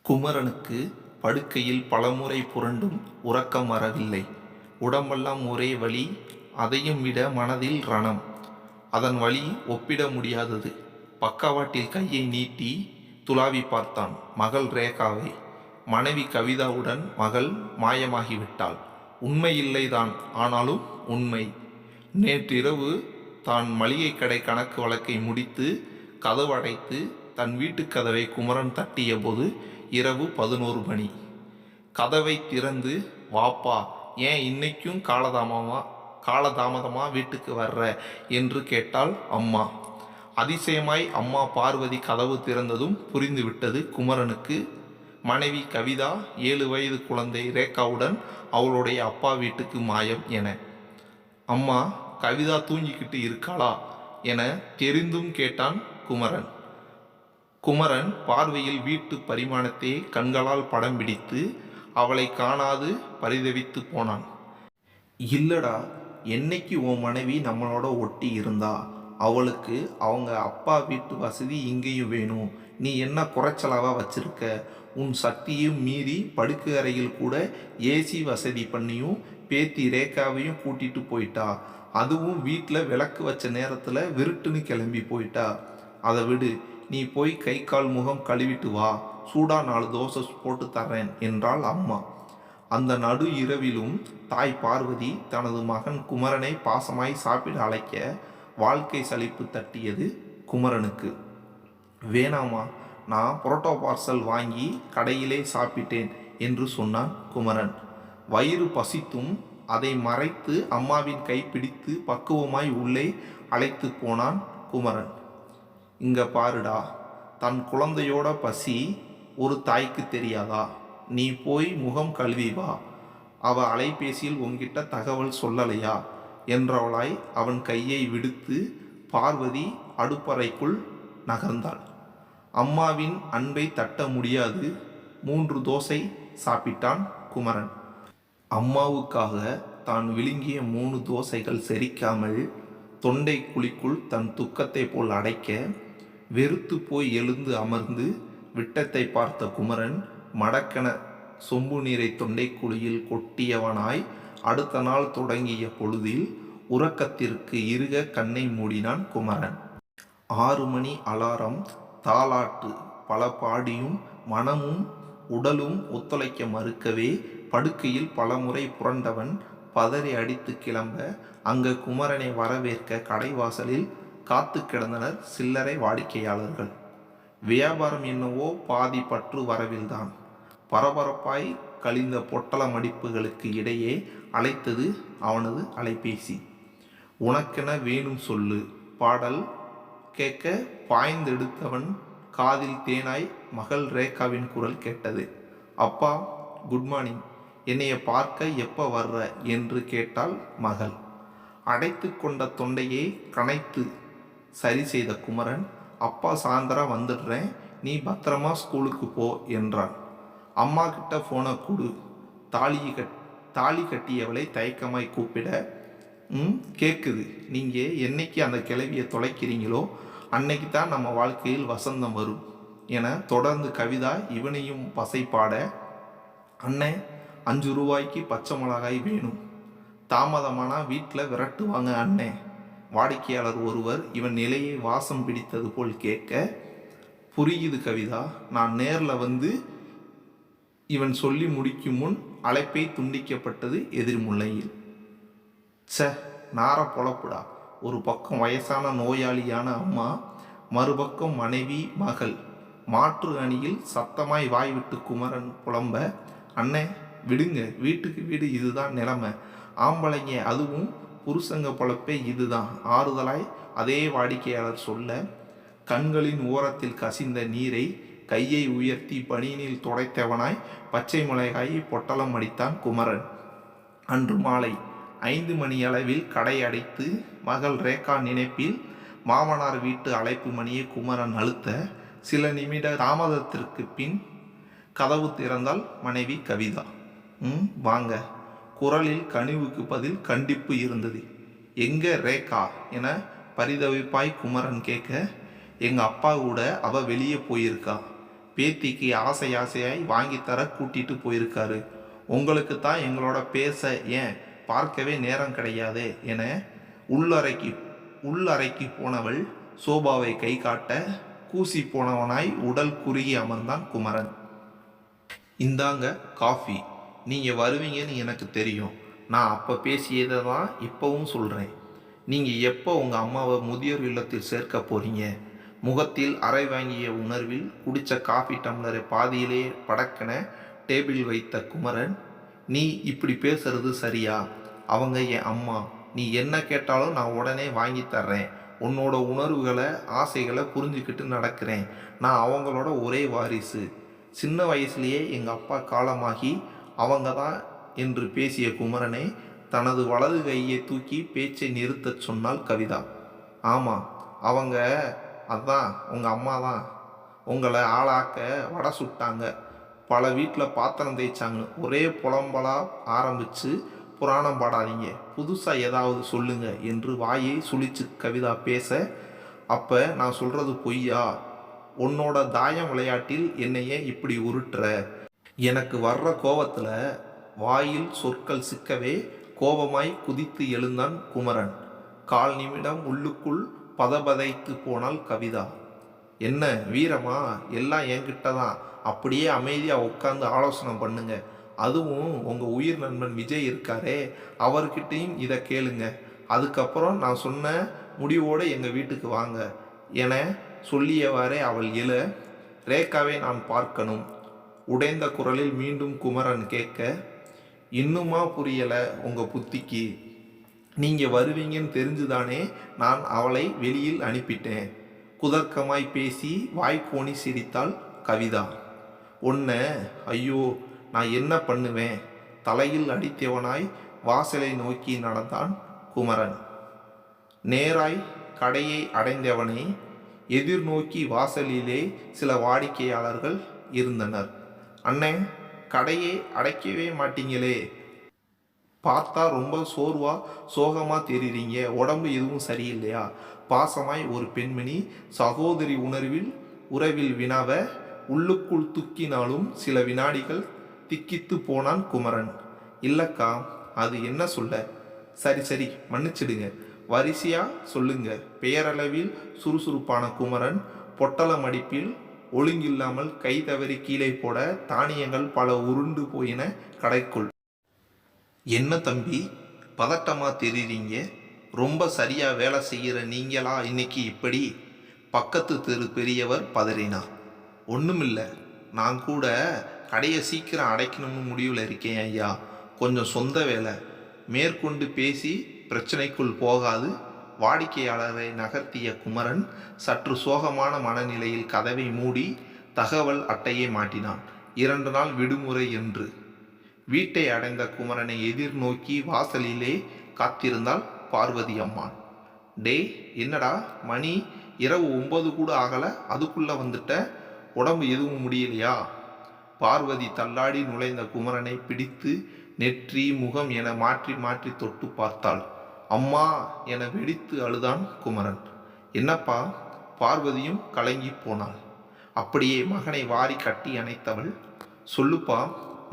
குமரனுக்கு படுக்கையில் பலமுறை புரண்டும் உறக்கம் வரவில்லை. உடம்பெல்லாம் ஒரே வலி. அதையும் விட மனதில் ரணம். அதன் வலி ஒப்பிட முடியாதது. பக்கவாட்டில் கையை நீட்டி துளாவி பார்த்தான் மகள் ரேகாவை. மனைவி கவிதாவுடன் மகள் மாயமாகிவிட்டாள். உண்மையில்லைதான், ஆனாலும் உண்மை. நேற்றிரவு தான் மளிகை கடை கணக்கு வழக்கை முடித்து கதவடைத்து தன் வீட்டுக் கதவை குமரன் தட்டிய போது இரவு 11 மணி. கதவை திறந்து, வாப்பா, ஏன் இன்னைக்கும் காலதாமதமா வீட்டுக்கு வர்ற என்று கேட்டாள் அம்மா. அதிசயமாய் அம்மா பார்வதி கதவு திறந்ததும் புரிந்துவிட்டது குமரனுக்கு. மனைவி கவிதா 7 வயது குழந்தை ரேகாவுடன் அவளுடைய அப்பா வீட்டுக்கு மாயம் என. அம்மா, கவிதா தூங்கிக்கிட்டு இருக்காளா என தெரிந்தும் கேட்டான் குமரன். குமரன் பார்வையில் வீட்டு பரிமாணத்தை கண்களால் படம் பிடித்து அவளை காணாது பரிதவித்து போனான். இல்லடா, என்னைக்கு உன் மனைவி நம்மளோட ஒட்டி இருந்தா? அவளுக்கு அவங்க அப்பா வீட்டு வசதி இங்கேயும் வேணும். நீ என்ன குறைச்சலாவா வச்சிருக்க? உன் சக்தியும் மீறி படுக்கை அறையில் கூட ஏசி வசதி பண்ணியும் பேத்தி ரேகாவையும் கூட்டிட்டு போயிட்டா. அதுவும் வீட்டில் விளக்கு வச்ச நேரத்தில் விருட்டுன்னு கிளம்பி போயிட்டா. அதை விடு, நீ போய் கை கால் முகம் கழுவிட்டு வா, சூடா 4 தோசை போட்டு தர்றேன் என்றாள் அம்மா. அந்த நடு இரவிலும் தாய் பார்வதி தனது மகன் குமரனை பாசமாய் சாப்பிட அழைக்க வாழ்க்கை சலிப்பு தட்டியது குமரனுக்கு. வேணாமா, நான் புரோட்டோ பார்சல் வாங்கி கடையிலே சாப்பிட்டேன் என்று சொன்னான் குமரன். வயிறு பசித்தும் அதை மறைத்து அம்மாவின் கை பிடித்து பக்குவமாய் உள்ளே அழைத்து போனான் குமரன். இங்க பாருடா, தன் குழந்தையோட பசி ஒரு தாய்க்கு தெரியாதா? நீ போய் முகம் கழுவி வா. அவ அலைபேசியில் உன்கிட்ட தகவல் சொல்லலையா என்றவளாய் அவன் கையை விடுத்து பார்வதி அடுப்பறைக்குள் நகர்ந்தாள். அம்மாவின் அன்பை தட்ட முடியாது. 3 தோசை சாப்பிட்டான் குமரன். அம்மாவுக்காக தான் விழுங்கிய 3 தோசைகள் செரிக்காமல் தொண்டை குழிக்குள் தன் துக்கத்தை போல் அடைக்க வெறுத்து போய் எழுந்து அமர்ந்து விட்டத்தை பார்த்த குமரன் மடக்கென சொம்பு நீரை தொண்டை குழியில் கொட்டியவனாய் அடுத்த நாள் தொடங்கிய பொழுதில் உறக்கத்திற்கு இறுக கண்ணை மூடினான் குமரன். 6 மணி அலாரம் தாலாட்டு பல பாடியும் மனமும் உடலும் ஒத்துழைக்க மறுக்கவே படுக்கையில் பலமுறை புரண்டவன் பதறி அடித்து கிளம்ப அங்க குமரனை வரவேற்க கடைவாசலில் காத்து கிடந்தனர் சில்லறை வாடிக்கையாளர்கள். வியாபாரம் என்னவோ பாதி பற்று வரவில்தான். பரபரப்பாய் கழிந்த பொட்டல மடிப்புகளுக்கு இடையே அழைத்தது அவனது அலைபேசி. உனக்கென வேணும் சொல்லு பாடல் கேட்க பாய்ந்தெடுத்தவன் காதில் தேனாய் மகள் ரேகாவின் குரல் கேட்டது. அப்பா, குட் மார்னிங். என்னைய பார்க்க எப்போ வர்ற என்று கேட்டாள் மகள். அடைத்து கொண்ட தொண்டையை கனைத்து சரி செய்த குமரன், அப்பா சாயந்தரம் வந்துடுறேன், நீ பத்திரமா ஸ்கூலுக்கு போ என்றான். அம்மா கிட்ட ஃபோனை கொடு. தாலி கட்டியவளை தயக்கமாய் கூப்பிட, கேட்குது. நீங்கள் என்னைக்கு அந்த கிளவியை தொலைக்கிறீங்களோ அன்னைக்கு தான் நம்ம வாழ்க்கையில் வசந்தம் வரும் என தொடர்ந்து கவிதா இவனையும் பசைப்பாட, அண்ணே, 5 ரூபாய்க்கு பச்சை மிளகாய் வேணும், தாமதமானா வீட்டில் விரட்டுவாங்க அண்ணே. வாடிக்கையாளர் ஒருவர் இவன் நிலையை வாசம் பிடித்தது போல் கேட்க, புரியுது கவிதா, நான் நேரில் வந்து இவன் சொல்லி முடிக்கும் முன் அழைப்பை துண்டிக்கப்பட்டது எதிர்முல்லையில். நார பொழப்புடா. ஒரு பக்கம் வயசான நோயாளியான அம்மா, மறுபக்கம் மனைவி மகள். மாற்று அணியில் சத்தமாய் வாய்விட்டு குமரன் புலம்ப, அண்ணே விடுங்க, வீட்டுக்கு வீடு இதுதான் நிலைமை. ஆம்பளைங்க, அதுவும் புருஷங்க பொழப்பே இதுதான். ஆறுதலாய் அதே வாடிக்கையாளர் சொல்ல, கண்களின் ஓரத்தில் கசிந்த நீரை கையை உயர்த்தி பனியனில் துடைத்தவனாய் பச்சை மிளகாயை பொட்டலம் அடித்தான் குமரன். அன்று மாலை 5 மணியளவில் கடை அடைத்து மகள் ரேகா நினைப்பில் மாமனார் வீட்டு அழைப்பு மணியை குமரன் அழுத்த சில நிமிட தாமதத்திற்கு பின் கதவு திறந்தால் மனைவி கவிதா. வாங்க. குரலில் கனிவுக்கு பதில் கண்டிப்பு இருந்தது. எங்க ரேகா என பரிதவிப்பாய் குமரன் கேட்க, எங்க அப்பா கூட அவ வெளியே போயிருக்கா. பேத்திக்கு ஆசை ஆசையாய் வாங்கி தர கூட்டிட்டு போயிருக்காரு. உங்களுக்கு தான் எங்களோட பேச ஏன் பார்க்கவே நேரம் கிடையாதே என உள்ளறைக்கு உள்ளறைக்கு போனவள் சோபாவை கை காட்ட கூசி போனவனாய் உடல் குறுகி அமர்ந்தான் குமரன். இந்தாங்க காஃபி. நீங்கள் வருவீங்கன்னு எனக்கு தெரியும். நான் அப்போ பேசியதை தான் இப்போவும் சொல்கிறேன். நீங்கள் எப்போ உங்கள் அம்மாவை முதியோர் இல்லத்தில் சேர்க்க போகிறீங்க? முகத்தில் அரை வாங்கிய உணர்வில் குடித்த காஃபி டம்ளரை பாதியிலே படக்கென டேபிள் வைத்த குமரன், நீ இப்படி பேசுறது சரியா? அவங்க என் அம்மா. நீ என்ன கேட்டாலும் நான் உடனே வாங்கி தர்றேன். உன்னோட உணர்வுகளை ஆசைகளை புரிஞ்சுக்கிட்டு நடக்கிறேன். நான் அவங்களோட ஒரே வாரிசு. சின்ன வயசுலேயே எங்கள் அப்பா காலமாகி அவங்க தான் என்று பேசிய குமரனை தனது வலது கையை தூக்கி பேச்சை நிறுத்தச் சொன்னாள் கவிதா. ஆமாம், அவங்க அதான் உங்கள் அம்மா தான். உங்களை ஆளாக்க வடை சுட்டாங்க, பல வீட்டில் பாத்திரம் தேய்ச்சாங்க. ஒரே புலம்பலாக ஆரம்பித்து புராணம் பாடாதீங்க, புதுசாக ஏதாவது சொல்லுங்க என்று வாயை சுழிச்சு கவிதா பேச, அப்போ நான் சொல்கிறது பொய்யா? உன்னோட தாயம் விளையாட்டில் என்னையே இப்படி உருட்டுற? எனக்கு வர்ற கோபத்தில் வாயில் சொற்கள் சிக்கவே கோபமாய் குதித்து எழுந்தான் குமரன். கால் நிமிடம் உள்ளுக்குள் பதபதைத்து போனாள் கவிதா. என்ன வீரமா? எல்லாம் என்கிட்ட தான். அப்படியே அமைதியாக உட்காந்து ஆலோசனை பண்ணுங்க. அதுவும் உங்கள் உயிர் நண்பன் விஜய் இருக்காரே, அவர்கிட்டையும் இதை கேளுங்க. அதுக்கப்புறம் நான் சொன்ன முடிவோடு எங்கள் வீட்டுக்கு வாங்க என சொல்லியவாறே அவள் எழ, ரேகாவை நான் பார்க்கணும். உடைந்த குரலில் மீண்டும் குமரன் கேட்க, இன்னுமா புரியலை உங்கள் புத்திக்கு? நீங்கள் வருவீங்கன்னு தெரிஞ்சுதானே நான் அவளை வெளியில் அனுப்பிட்டேன். குதர்க்கமாய் பேசி வாய்க்கோணி சிரித்தாள் கவிதா. ஒன்ன ஐயோ, நான் என்ன பண்ணுவேன்? தலையில் அடித்தவனாய் வாசலை நோக்கி நடந்தான் குமரன். நேராய் கடையை அடைந்தவனை எதிர்நோக்கி வாசலிலே சில வாடிக்கையாளர்கள் இருந்தனர். அண்ணே, கடையை அடைக்கவே மாட்டீங்களே? பார்த்தா ரொம்ப சோகமாக தெரியுறீங்க. உடம்பு எதுவும் சரியில்லையா? பாசமாய் ஒரு பெண்மணி சகோதரி உறவில் வினாவ, உள்ளுக்குள் துக்கினாலும் சில வினாடிகள் திக்கித்து போனான் குமரன். இல்லக்கா, அது என்ன சொல்ல? சரி மன்னிச்சிடுங்க, வரிசையா சொல்லுங்க. பெயரளவில் சுறுசுறுப்பான குமரன் பொட்டல மடிப்பில் ஒழுங்கில்லாமல் கை தவறி கீழே போட தானியங்கள் பல உருண்டு போயின கடைக்குள். என்ன தம்பி, பதட்டமா தெரியுறீங்க? ரொம்ப சரியா வேலை செய்கிற நீங்களா இன்னைக்கு இப்படி? பக்கத்து தெரு பெரியவர் பதறினா. ஒன்றுமில்ல, நான் கூட கடையை சீக்கிரம் அடைக்கணும்னு முடிவில் இருக்கேன் ஐயா. கொஞ்சம் சொந்த வேலை. மேற்கொண்டு பேசி பிரச்சனைக்குள் போகாது வாடிக்கையாளரை நகர்த்திய குமரன் சற்று சோகமான மனநிலையில் கதவை மூடி தகவல் அட்டையை மாட்டினான். 2 நாள் விடுமுறை என்று. வீட்டை அடைந்த குமரனை எதிர்நோக்கி வாசலிலே காத்திருந்தாள் பார்வதி அம்மாள். டே, என்னடா மணி இரவு 9 கூட ஆகலை, அதுக்குள்ளே வந்துட்ட? உடம்பு எதுவும் முடியலையா? பார்வதி தள்ளாடி நுழைந்த குமரனை பிடித்து நெற்றி முகம் என மாற்றி மாற்றி தொட்டு பார்த்தாள். அம்மா என வெடித்து அழுதான் குமரன். என்னப்பா? பார்வதியும் கலங்கி போனாள். அப்படியே மகனை வாரி கட்டி அணைத்தவள், சொல்லுப்பா,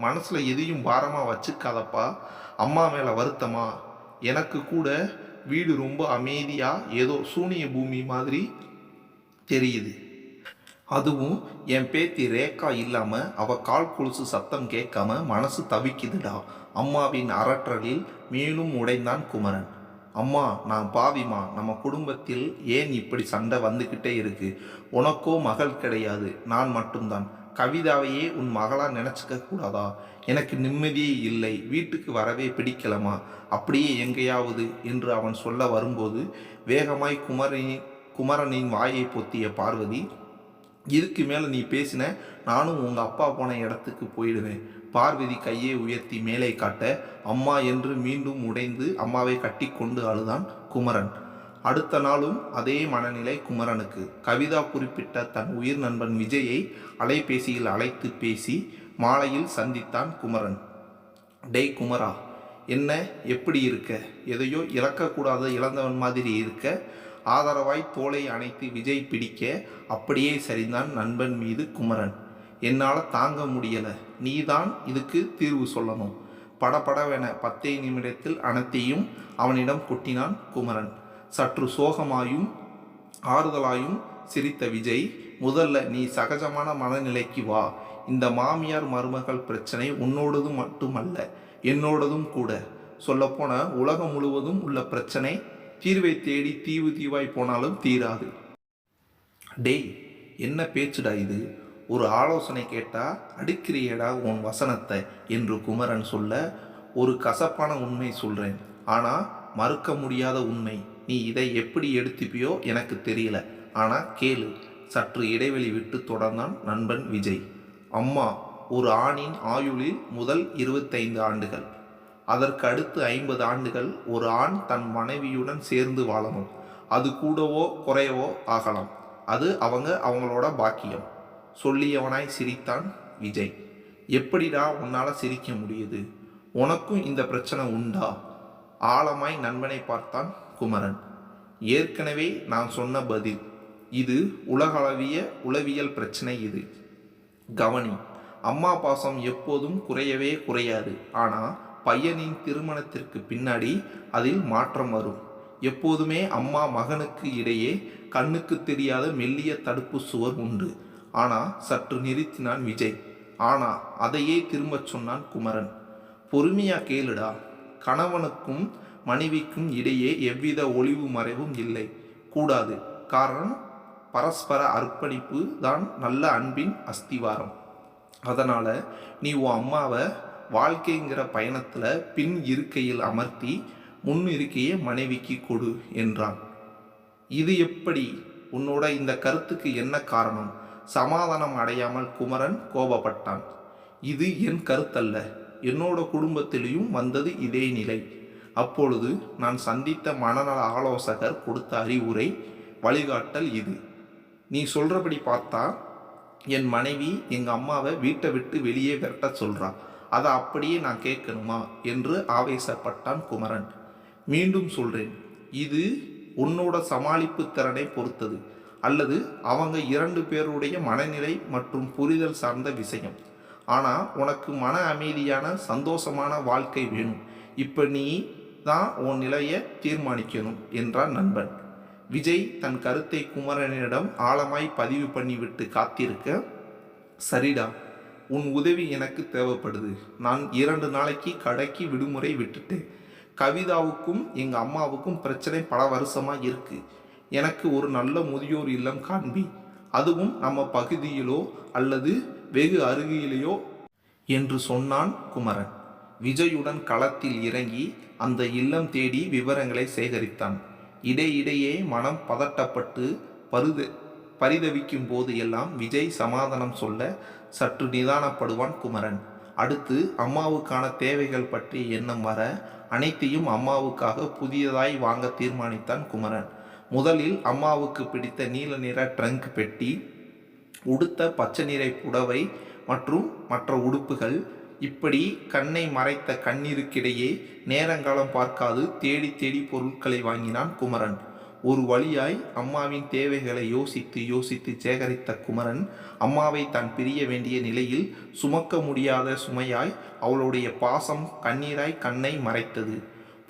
மனசில் எதையும் பாரமாக வச்சுக்காதப்பா. அம்மா மேலே வருத்தமா? எனக்கு கூட வீடு ரொம்ப அமைதியாக ஏதோ சூனிய பூமி மாதிரி தெரியுது. அதுவும் என் பேத்தி ரேகா இல்லாமல் அவள் கால் கொலுசு சத்தம் கேட்காம மனசு தவிக்குதுடா. அம்மாவின் அரற்றலில் மேலும் உடைந்தான் குமரன். அம்மா, நான் பாவிமா. நம்ம குடும்பத்தில் ஏன் இப்படி சண்டை வந்துக்கிட்டே இருக்கு? உனக்கோ மகள் கிடையாது, நான் மட்டும்தான். கவிதாவையே உன் மகளாக நினச்சிக்க கூடாதா? எனக்கு நிம்மதியே இல்லை, வீட்டுக்கு வரவே பிடிக்கலமா, அப்படியே எங்கேயாவது என்று அவன் சொல்ல வரும்போது வேகமாய் குமரனின் வாயை பொத்திய பார்வதி, இதுக்கு மேலே நீ பேசின நானும் உங்கள் அப்பா போன இடத்துக்கு போயிடுவேன். பார்வதி கையை உயர்த்தி மேலே காட்ட, அம்மா என்று மீண்டும் உடைந்து அம்மாவை கட்டி கொண்டு அழுதான் குமரன். அடுத்த நாளும் அதே மனநிலை குமரனுக்கு. கவிதா குறிப்பிட்ட தன் உயிர் நண்பன் விஜயை அலைபேசியில் அழைத்து பேசி மாலையில் சந்தித்தான் குமரன். டேய் குமரா, என்ன எப்படி இருக்க? எதையோ இழக்கக்கூடாத இழந்தவன் மாதிரி இருக்க. ஆதரவாய் தோளை அணைத்து விஜய் பிடிக்க அப்படியே சரிந்தான் நண்பன் மீது குமரன். என்னால் தாங்க முடியலை, நீதான் இதுக்கு தீர்வு சொல்லணும். படபடவென 10 நிமிடத்தில் அனைத்தையும் அவனிடம் கொட்டினான் குமரன். சற்று சோகமாயும் ஆறுதலாயும் சிரித்த விஜய், முதல்ல நீ சகஜமான மனநிலைக்கு வா. இந்த மாமியார் மருமகள் பிரச்சனை உன்னோடது மட்டுமல்ல, என்னோடதும் கூட. சொல்லப்போன உலகம் முழுவதும் உள்ள பிரச்சனை தீர்வை தேடி தீவாய் போனாலும் தீராது. டேய், என்ன பேச்சுடா இது? ஒரு ஆலோசனை கேட்டா அடிக்கிறியடா உன் வசனத்தை என்று குமரன் சொல்ல, ஒரு கசப்பான உண்மை சொல்றேன், ஆனா மறுக்க முடியாத உண்மை. நீ இதை எப்படி எடுத்துப்பியோ எனக்கு தெரியல, ஆனா கேளு. சற்று இடைவெளி விட்டு தொடர்ந்தான் நண்பன் விஜய். அம்மா, ஒரு ஆணின் ஆயுளில் முதல் 25 ஆண்டுகள், அதற்கு அடுத்து 50 ஆண்டுகள் ஒரு ஆண் தன் மனைவியுடன் சேர்ந்து வாழணும். அது கூடவோ குறையவோ ஆகலாம். அது அவங்களோட பாக்கியம். சொல்லியவனாய் சிரித்தான் விஜய். எப்படிடா உன்னால் சிரிக்க முடியுது? உனக்கும் இந்த பிரச்சனை உண்டா? ஆழமாய் நண்பனை பார்த்தான் குமரன். ஏற்கனவே நான் சொன்ன பதில். இது உலகளவிய உளவியல் பிரச்சனை. இது கவனி. அம்மா பாசம் எப்போதும் குறையவே குறையாது. ஆனால் பையனின் திருமணத்திற்கு பின்னாடி அதில் மாற்றம் வரும். எப்போதுமே அம்மா மகனுக்கு இடையே கண்ணுக்கு தெரியாத மெல்லிய தடுப்பு சுவர் உண்டு. ஆனால் சற்று நிறுத்தினான் விஜய். ஆனால் அதையே திரும்பச் சொன்னான் குமரன். பொறுமையா கேளுடா. கணவனுக்கும் மனைவிக்கும் இடையே எவ்வித ஒளிவு மறைவும் இல்லை, கூடாது. காரணம், பரஸ்பர அர்ப்பணிப்பு தான் நல்ல அன்பின் அஸ்திவாரம். அதனால் நீ உன் அம்மாவை வாழ்க்கைங்கிற பயணத்தில் பின் இருக்கையில் அமர்த்தி முன் இருக்கையை மனைவிக்கு கொடு என்றான். இது எப்படி? உன்னோட இந்த கருத்துக்கு என்ன காரணம்? சமாதானம் அடையாமல் குமரன் கோபப்பட்டான். இது என் கருத்தல்ல, என்னோட குடும்பத்திலையும் வந்தது இதே நிலை. அப்பொழுது நான் சந்தித்த மனநல ஆலோசகர் கொடுத்த அறிவுரை, வழிகாட்டல் இது. நீ சொல்கிறபடி பார்த்தா என் மனைவி எங்கள் அம்மாவை வீட்டை விட்டு வெளியே விரட்ட சொல்கிறா. அதை அப்படியே நான் கேட்கணுமா என்று ஆவேசப்பட்டான் குமரன். மீண்டும் சொல்கிறேன், இது உன்னோட சமாளிப்பு திறனை பொறுத்தது, அல்லது அவங்க 2 பேருடைய மனநிலை மற்றும் புரிதல் சார்ந்த விஷயம். ஆனால் உனக்கு மன அமைதியான சந்தோஷமான வாழ்க்கை வேணும். இப்போ நீ தான் உன் நிலையை தீர்மானிக்கணும் என்றான் நண்பன். விஜய் தன் கருத்தை குமரனிடம் ஆழமாய் பதிவு பண்ணிவிட்டு காத்திருக்க, சரிடா, உன் உதவி எனக்கு தேவைப்படுது. நான் 2 நாளைக்கு கடைக்கு விடுமுறை விட்டுட்டேன். கவிதாவுக்கும் எங்கள் அம்மாவுக்கும் பிரச்சனை பல வருஷமாக இருக்கு. எனக்கு ஒரு நல்ல முதியோர் இல்லம் காண்பி, அதுவும் நம்ம பகுதியிலோ அல்லது வெகு அருகிலேயோ என்று சொன்னான் குமரன். விஜயுடன் களத்தில் இறங்கி அந்த இல்லம் தேடி விவரங்களை சேகரித்தான். இடையிடையே மனம் பதட்டப்பட்டு பரிதவிக்கும் போது எல்லாம் விஜய் சமாதானம் சொல்ல சற்று நிதானப்படுவான் குமரன். அடுத்து அம்மாவுக்கான தேவைகள் பற்றி எண்ணம் வர அனைத்தையும் அம்மாவுக்காக புதியதாய் வாங்க தீர்மானித்தான் குமரன். முதலில் அம்மாவுக்கு பிடித்த நீல நிற ட்ரங்க் பெட்டி, உடுத்த பச்சை நிறை புடவை மற்றும் மற்ற உடுப்புகள், இப்படி கண்ணை மறைத்த கண்ணீருக்கிடையே நேரங்காலம் பார்க்காது தேடி தேடி பொருட்களை வாங்கினான் குமரன். ஒரு வழியாய் அம்மாவின் தேவைகளை யோசித்து யோசித்து சேகரித்த குமரன் அம்மாவை தான் பிரிய வேண்டிய நிலையில் சுமக்க முடியாத சுமையாய் அவளுடைய பாசம் கண்ணீராய் கண்ணை மறைத்தது.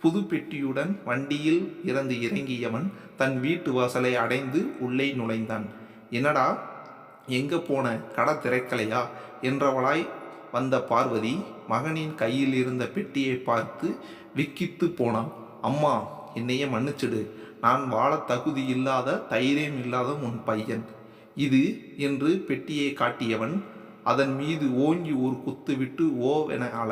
புது பெட்டியுடன் வண்டியில் இருந்து இறங்கியவன் தன் வீட்டு வாசலை அடைந்து உள்ளே நுழைந்தான். என்னடா, எங்கே போன? கடை திறக்கலையா என்றவளாய் வந்த பார்வதி மகனின் கையில் இருந்த பெட்டியை பார்த்து விக்கித்து போனான். அம்மா, என்னையே மன்னிச்சிடு. நான் வாழ தகுதி இல்லாத, தைரியம் இல்லாத உன் பையன் இது என்று பெட்டியை காட்டியவன் அதன் மீது ஓங்கி ஒரு குத்து விட்டு ஓவென அழ,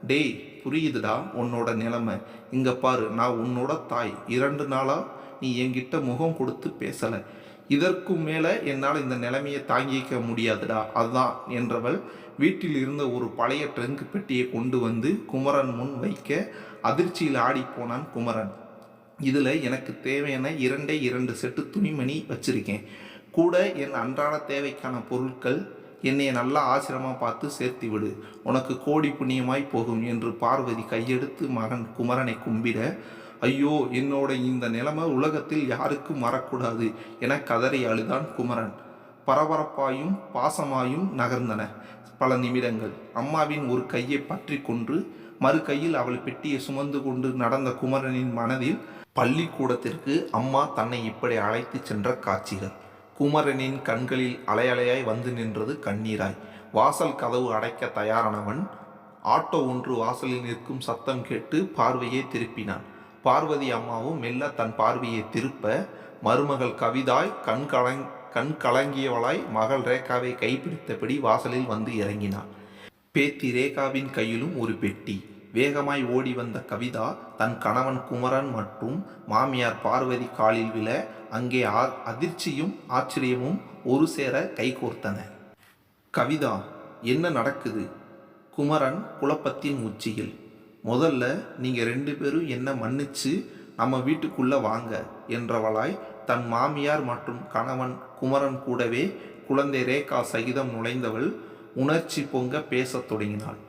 டேய், புரியுதுடா உன்னோட நிலைமை. இங்கே பாரு, நான் உன்னோட தாய். 2 நாளாக நீ என்கிட்ட முகம் கொடுத்து பேசலை. இதற்கும் மேலே என்னால் இந்த நிலைமையை தாங்கிக்க முடியாதுடா, அதுதான் என்றவள் வீட்டில் இருந்த ஒரு பழைய ட்ரங்க் பெட்டியை கொண்டு வந்து குமரன் முன் வைக்க அதிர்ச்சியில் ஆடிப்போனான் குமரன். இதில் எனக்கு தேவையான 2 செட்டு துணிமணி வச்சிருக்கேன். கூட என் அன்றாட தேவைக்கான பொருட்கள். என்னை நல்லா ஆசிரமாக பார்த்து சேர்த்து விடு, உனக்கு கோடி புண்ணியமாய் போகும் என்று பார்வதி கையெடுத்து மகன் குமரனை கும்பிட, ஐயோ, என்னோட இந்த நிலைமை உலகத்தில் யாருக்கும் வரக்கூடாது என கதறி அழுதான் குமரன். பரபரப்பாயும் பாசமாயும் நகர்ந்தன. பல நிமிடங்கள். அம்மாவின் ஒரு கையை பற்றி கொண்டு மறு கையில் அவள் பெட்டியை சுமந்து கொண்டு நடந்த குமரனின் மனதில் பள்ளிக்கூடத்திற்கு அம்மா தன்னை இப்படி அழைத்து சென்ற காட்சிகள். குமரனின் கண்களில் அலையலையாய் வந்து நின்றது கண்ணீராய். வாசல் கதவு அடைக்க தயாரானவன் ஆட்டோ ஒன்று வாசலில் நிற்கும் சத்தம் கேட்டு பார்வையை திருப்பினான். பார்வதி அம்மாவும் மெல்ல தன் பார்வையை திருப்ப, மருமகள் கவிதாய் கண் கலங்கியவளாய் மகள் ரேகாவை கைப்பிடித்தபடி வாசலில் வந்து இறங்கினாள். பேத்தி ரேகாவின் கையிலும் ஒரு பெட்டி. வேகமாய் ஓடி வந்த கவிதா தன் கணவன் குமரன் மற்றும் மாமியார் பார்வதி காலில் விழ, அங்கே அதிர்ச்சியும் ஆச்சரியமும் ஒரு சேர கைகோர்த்தன. கவிதா, என்ன நடக்குது? குமரன் குழப்பத்தின் உச்சியில். முதல்ல நீங்கள் 2 பேரும் என்ன மன்னிச்சு நம்ம வீட்டுக்குள்ளே வாங்க என்றவளாய் தன் மாமியார் மற்றும் கணவன் குமரன் கூடவே குழந்தை ரேகா சகிதம் நுழைந்தவள் உணர்ச்சி பொங்க பேசத் தொடங்கினாள்.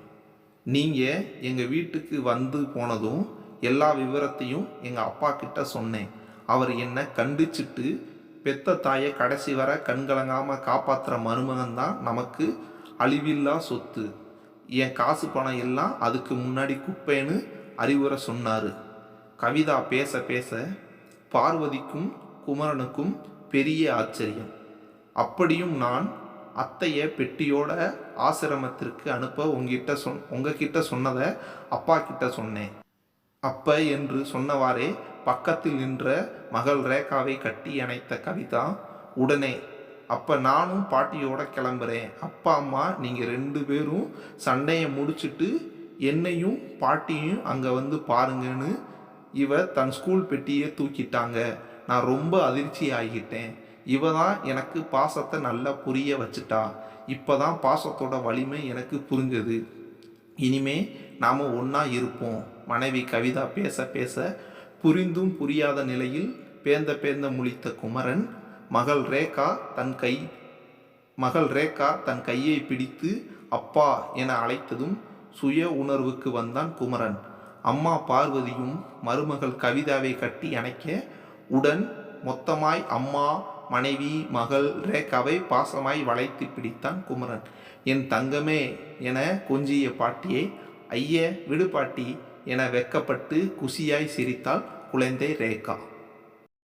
நீங்கள் எங்கள் வீட்டுக்கு வந்து போனதும் எல்லா விவரத்தையும் எங்கள் அப்பா கிட்ட சொன்னேன். அவர் என்னை கண்டிச்சிட்டு, பெத்த தாயை கடைசி வர கண்கலங்காமல் காப்பாற்றுற மருமகன்தான் நமக்கு அழிவில்லா சொத்து, என் காசு பணம் எல்லாம் அதுக்கு முன்னாடி குப்பைன்னு அறிவுரை சொன்னார். கவிதா பேச பேச பார்வதிக்கும் குமரனுக்கும் பெரிய ஆச்சரியம். அப்படியும் நான் அத்தைய பெட்டியோட ஆசிரமத்திற்கு அனுப்ப உங்ககிட்ட சொன்னதை அப்பா கிட்ட சொன்னேன். அப்ப என்று சொன்னவாறே பக்கத்தில் நின்ற மகள் ரேகாவை கட்டி அணைத்த கவிதா உடனே, அப்போ நானும் பாட்டியோட கிளம்புறேன். அப்பா அம்மா நீங்கள் 2 பேரும் சண்டையை முடிச்சுட்டு என்னையும் பாட்டியும் அங்கே வந்து பாருங்கன்னு இவ தன் ஸ்கூல் பெட்டியை தூக்கிட்டாங்க. நான் ரொம்ப அதிர்ச்சி ஆகிட்டேன். இவ தான் எனக்கு பாசத்தை நல்லா புரிய வச்சுட்டா. இப்போ தான் பாசத்தோட வலிமை எனக்கு புரிஞ்சது. இனிமே நாம் ஒன்றா இருப்போம். மனைவி கவிதா பேச பேச புரிந்தும் புரியாத நிலையில் பேந்த முழித்த குமரன் மகள் ரேகா தன் கையை பிடித்து அப்பா என அழைத்ததும் சுய உணர்வுக்கு வந்தான் குமரன். அம்மா பார்வதியும் மருமகள் கவிதாவை கட்டி அணைக்க உடன் மொத்தமாய் அம்மா, மனைவி, மகள் ரேகாவை பாசமாய் வளைத்து பிடித்தான் குமரன். என் தங்கமே என கொஞ்சிய பாட்டியை ஐய விடு பாட்டி என வெக்கப்பட்டு குசியாய் சிரித்தாள் குழந்தை ரேகா.